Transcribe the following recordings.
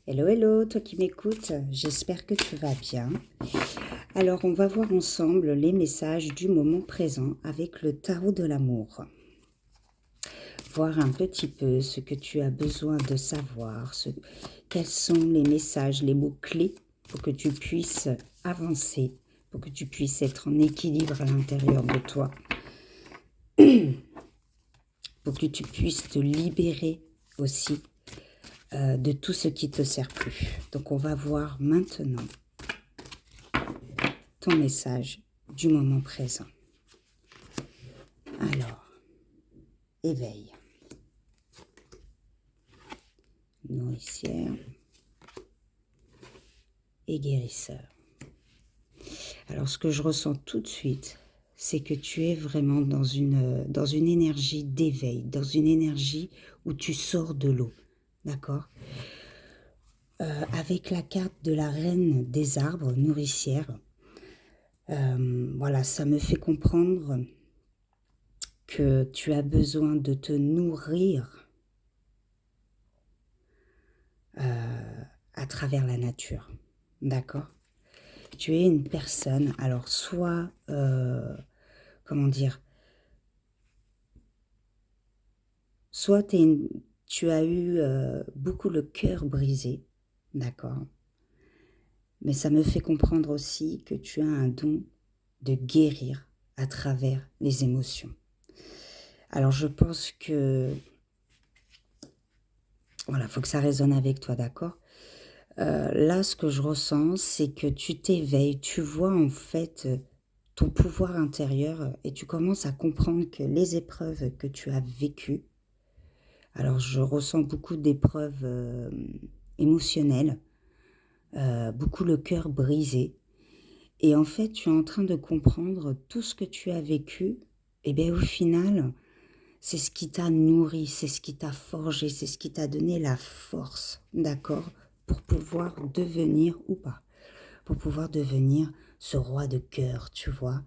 Hello, hello, toi qui m'écoutes, j'espère que tu vas bien. Alors, on va voir ensemble les messages du moment présent avec le tarot de l'amour. Voir un petit peu ce que tu as besoin de savoir, quels sont les messages, les mots-clés pour que tu puisses avancer, pour que tu puisses être en équilibre à l'intérieur de toi, pour que tu puisses te libérer aussi de tout ce qui ne te sert plus. Donc, on va voir maintenant ton message du moment présent. Alors, éveil, nourricière et guérisseur. Alors, ce que je ressens tout de suite, c'est que tu es vraiment dans une énergie d'éveil, dans une énergie où tu sors de l'eau, d'accord ? Avec la carte de la reine des arbres, nourricière, voilà, ça me fait comprendre que tu as besoin de te nourrir à travers la nature, d'accord ? Tu es une personne, alors soit, comment dire, soit tu as eu beaucoup le cœur brisé, d'accord ? Mais ça me fait comprendre aussi que tu as un don de guérir à travers les émotions. Alors je pense que, voilà, il faut que ça résonne avec toi, d'accord ? Là, ce que je ressens, c'est que tu t'éveilles, tu vois en fait ton pouvoir intérieur et tu commences à comprendre que les épreuves que tu as vécues, alors je ressens beaucoup d'épreuves émotionnelles, beaucoup le cœur brisé. Et en fait, tu es en train de comprendre tout ce que tu as vécu. Et bien au final, c'est ce qui t'a nourri, c'est ce qui t'a forgé, c'est ce qui t'a donné la force, d'accord, pour pouvoir devenir, ou pas, pour pouvoir devenir ce roi de cœur, tu vois.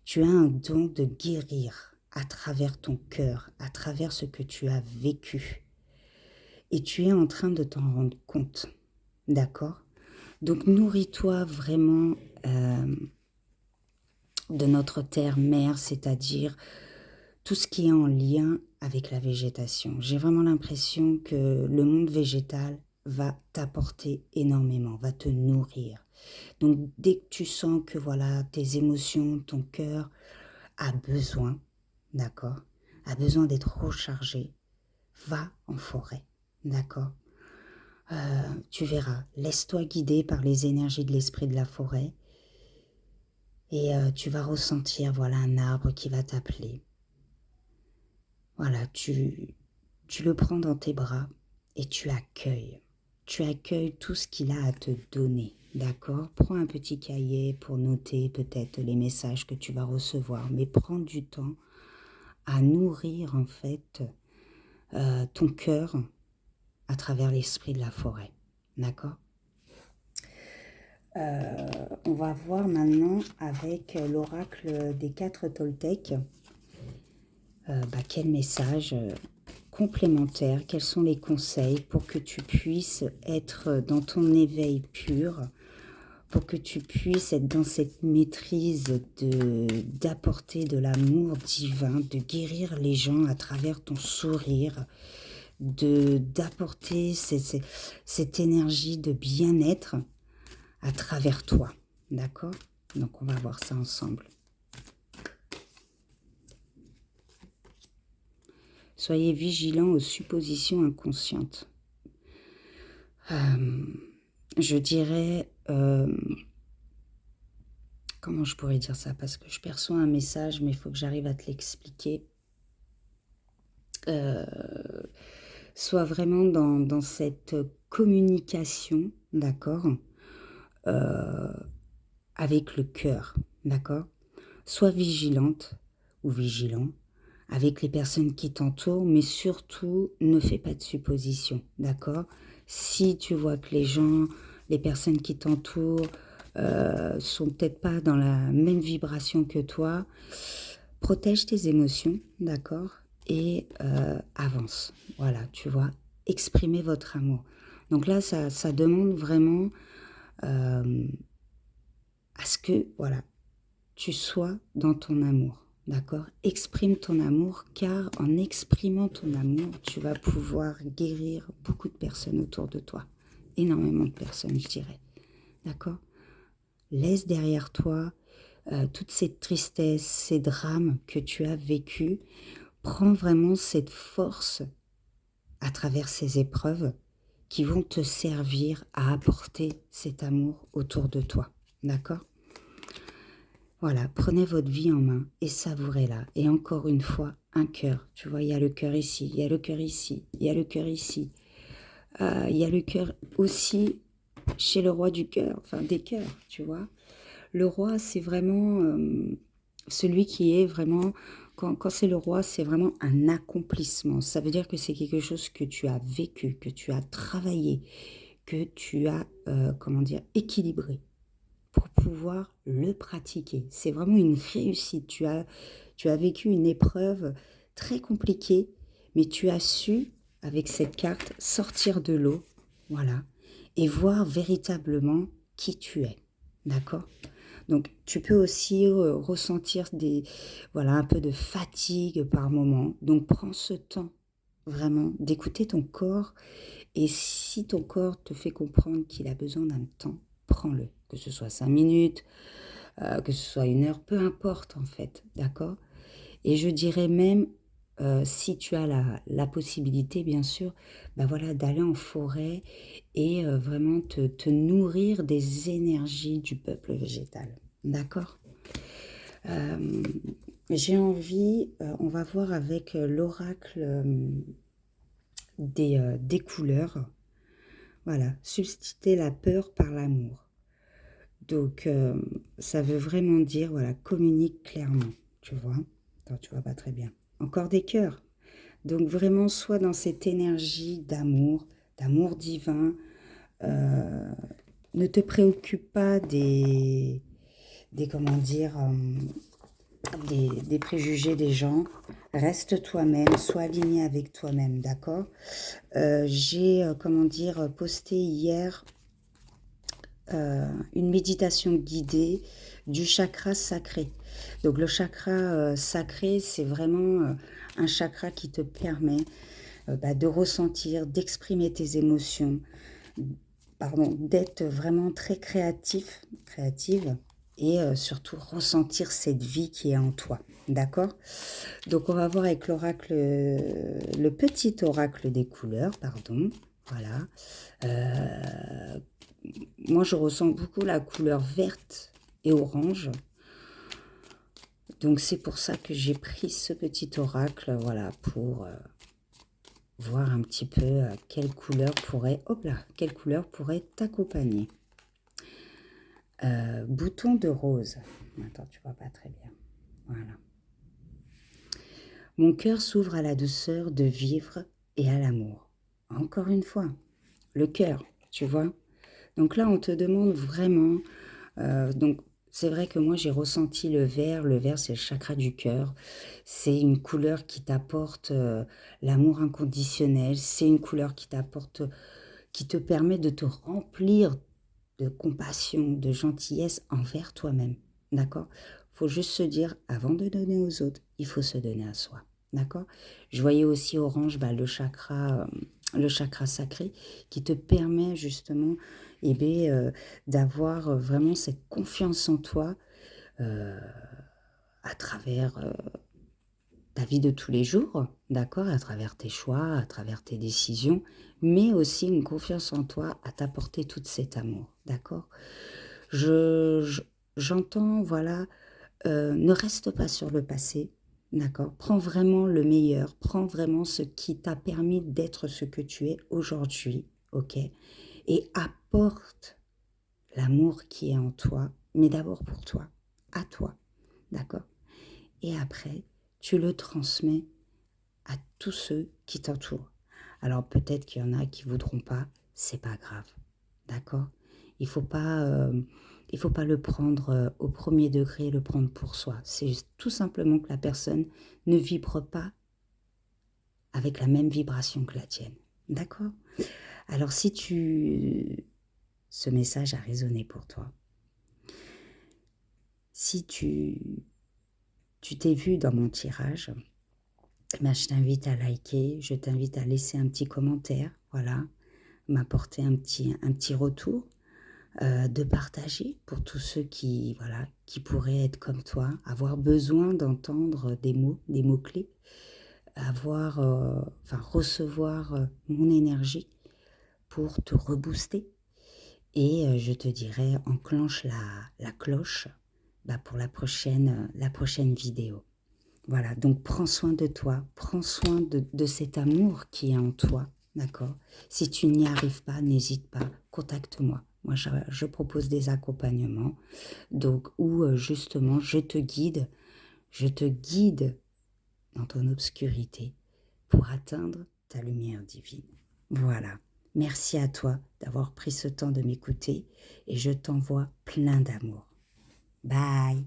Tu as un don de guérir à travers ton cœur, à travers ce que tu as vécu. Et tu es en train de t'en rendre compte, d'accord ? Donc nourris-toi vraiment de notre terre-mère, c'est-à-dire tout ce qui est en lien avec la végétation. J'ai vraiment l'impression que le monde végétal va t'apporter énormément, va te nourrir. Donc dès que tu sens que voilà, tes émotions, ton cœur a besoin, d'accord, a besoin d'être rechargé, va en forêt, d'accord. Tu verras, laisse-toi guider par les énergies de l'esprit de la forêt et tu vas ressentir, voilà, un arbre qui va t'appeler. Voilà, tu le prends dans tes bras et tu accueilles. Tu accueilles tout ce qu'il a à te donner, d'accord ? Prends un petit cahier pour noter peut-être les messages que tu vas recevoir, mais prends du temps à nourrir en fait ton cœur à travers l'esprit de la forêt, d'accord ? On va voir maintenant avec l'oracle des 4 Toltecs quel message complémentaire, quels sont les conseils pour que tu puisses être dans ton éveil pur, pour que tu puisses être dans cette maîtrise d'apporter de l'amour divin, de guérir les gens à travers ton sourire, d'apporter cette énergie de bien-être à travers toi, d'accord ? Donc on va voir ça ensemble. Soyez vigilants aux suppositions inconscientes. Je dirais, comment je pourrais dire ça? Parce que je perçois un message, mais il faut que j'arrive à te l'expliquer. Sois vraiment dans cette communication, d'accord, avec le cœur, d'accord. Sois vigilante ou vigilant avec les personnes qui t'entourent, mais surtout, ne fais pas de suppositions, d'accord? Si tu vois que les personnes qui t'entourent sont peut-être pas dans la même vibration que toi, protège tes émotions, d'accord? Et avance, voilà, tu vois, exprimez votre amour. Donc là, ça demande vraiment euh, à ce que, voilà, tu sois dans ton amour, d'accord? Exprime ton amour, car en exprimant ton amour, tu vas pouvoir guérir beaucoup de personnes autour de toi. Énormément de personnes, je dirais, d'accord? Laisse derrière toi toute cette tristesse, ces drames que tu as vécus. Prends vraiment cette force à travers ces épreuves qui vont te servir à apporter cet amour autour de toi, d'accord? Voilà, prenez votre vie en main et savourez-la. Et encore une fois, un cœur. Tu vois, il y a le cœur ici, il y a le cœur ici, il y a le cœur ici. Il y a le cœur aussi chez le roi du cœur, enfin des cœurs, tu vois. Le roi, c'est vraiment celui qui est vraiment... Quand c'est le roi, c'est vraiment un accomplissement. Ça veut dire que c'est quelque chose que tu as vécu, que tu as travaillé, que tu as, comment dire, équilibré pour pouvoir le pratiquer. C'est vraiment une réussite. Tu as vécu une épreuve très compliquée, mais tu as su, avec cette carte, sortir de l'eau, voilà, et voir véritablement qui tu es. D'accord? Donc, tu peux aussi ressentir voilà, un peu de fatigue par moment. Donc, prends ce temps vraiment d'écouter ton corps. Et si ton corps te fait comprendre qu'il a besoin d'un temps, prends-le. Que ce soit 5 minutes, que ce soit 1 heure, peu importe en fait. D'accord? Et je dirais même, si tu as la possibilité, bien sûr, bah voilà, d'aller en forêt et vraiment te nourrir des énergies du peuple végétal. D'accord? Euh, j'ai envie, on va voir avec l'oracle des couleurs. Voilà, substituer la peur par l'amour. Donc, ça veut vraiment dire, voilà, communique clairement, tu vois. Attends, tu vois pas très bien. Encore des cœurs. Donc, vraiment, sois dans cette énergie d'amour divin. Euh, ne te préoccupe pas des comment dire, des préjugés des gens. Reste toi-même, sois aligné avec toi-même, d'accord? J'ai, comment dire, posté hier une méditation guidée du chakra sacré. Donc le chakra sacré, c'est vraiment un chakra qui te permet de ressentir, d'exprimer tes émotions, pardon, d'être vraiment très créative et surtout ressentir cette vie qui est en toi. D'accord? Donc on va voir avec l'oracle, le petit oracle des couleurs, pardon. Voilà. Moi, je ressens beaucoup la couleur verte et orange. Donc, c'est pour ça que j'ai pris ce petit oracle, voilà, pour voir un petit peu quelle couleur pourrait, hop là, quelle couleur pourrait t'accompagner. Bouton de rose. Attends, tu vois pas très bien. Voilà. Mon cœur s'ouvre à la douceur de vivre et à l'amour. Encore une fois, le cœur, tu vois. Donc là, on te demande vraiment... donc, c'est vrai que moi, j'ai ressenti le vert. Le vert, c'est le chakra du cœur. C'est une couleur qui t'apporte l'amour inconditionnel. C'est une couleur qui t'apporte, qui te permet de te remplir de compassion, de gentillesse envers toi-même. D'accord? Il faut juste se dire, avant de donner aux autres, il faut se donner à soi. D'accord? Je voyais aussi orange, le chakra sacré, qui te permet justement d'avoir vraiment cette confiance en toi euh, à travers ta vie de tous les jours, d'accord, à travers tes choix, à travers tes décisions, mais aussi une confiance en toi à t'apporter tout cet amour, d'accord. J'entends, voilà, ne reste pas sur le passé, d'accord. Prends vraiment le meilleur, prends vraiment ce qui t'a permis d'être ce que tu es aujourd'hui, ok, et apporte l'amour qui est en toi, mais d'abord pour toi, à toi, d'accord. Et après, tu le transmets à tous ceux qui t'entourent. Alors peut-être qu'il y en a qui voudront pas, c'est pas grave, d'accord. Il faut pas le prendre au premier degré, le prendre pour soi. C'est tout simplement que la personne ne vibre pas avec la même vibration que la tienne, d'accord. Alors ce message a résonné pour toi, si tu t'es vu dans mon tirage, ben, je t'invite à liker, je t'invite à laisser un petit commentaire, voilà, m'apporter un petit retour, de partager pour tous ceux qui, voilà, qui pourraient être comme toi, avoir besoin d'entendre des mots-clés, enfin recevoir mon énergie pour te rebooster. Et je te dirais, enclenche la cloche bah, pour la prochaine vidéo. Voilà, donc prends soin de toi, prends soin de cet amour qui est en toi, d'accord? Si tu n'y arrives pas, n'hésite pas, contacte-moi. Moi, je propose des accompagnements, donc où justement je te guide dans ton obscurité pour atteindre ta lumière divine. Voilà, merci à toi d'avoir pris ce temps de m'écouter et je t'envoie plein d'amour. Bye!